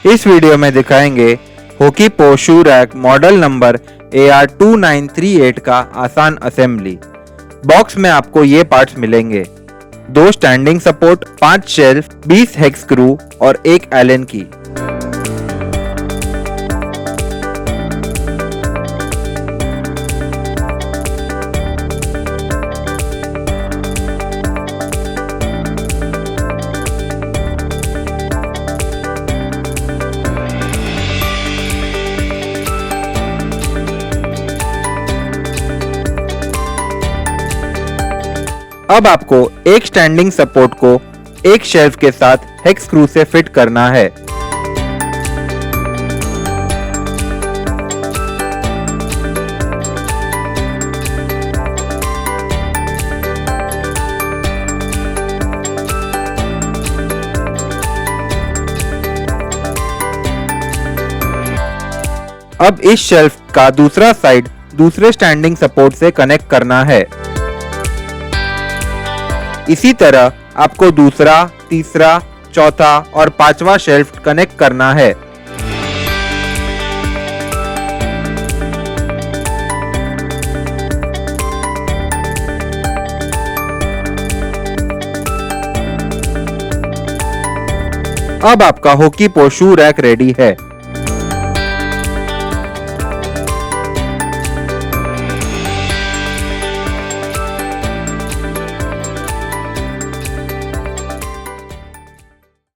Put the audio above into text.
इस वीडियो में दिखाएंगे Hokipo shoe rack model number AR2938 का आसान असेंबली। बॉक्स में आपको ये पार्ट्स मिलेंगे: 2 standing support, 5 shelf, 20 hex screw और 1 एलन की। अब आपको एक स्टैंडिंग सपोर्ट को एक शेल्फ के साथ हेक्स स्क्रू से फिट करना है। अब इस शेल्फ का दूसरा साइड दूसरे स्टैंडिंग सपोर्ट से कनेक्ट करना है। इसी तरह आपको दूसरा, तीसरा, चौथा और 5वां शेल्फ कनेक्ट करना है। अब आपका होकीपो शू रैक रेडी है।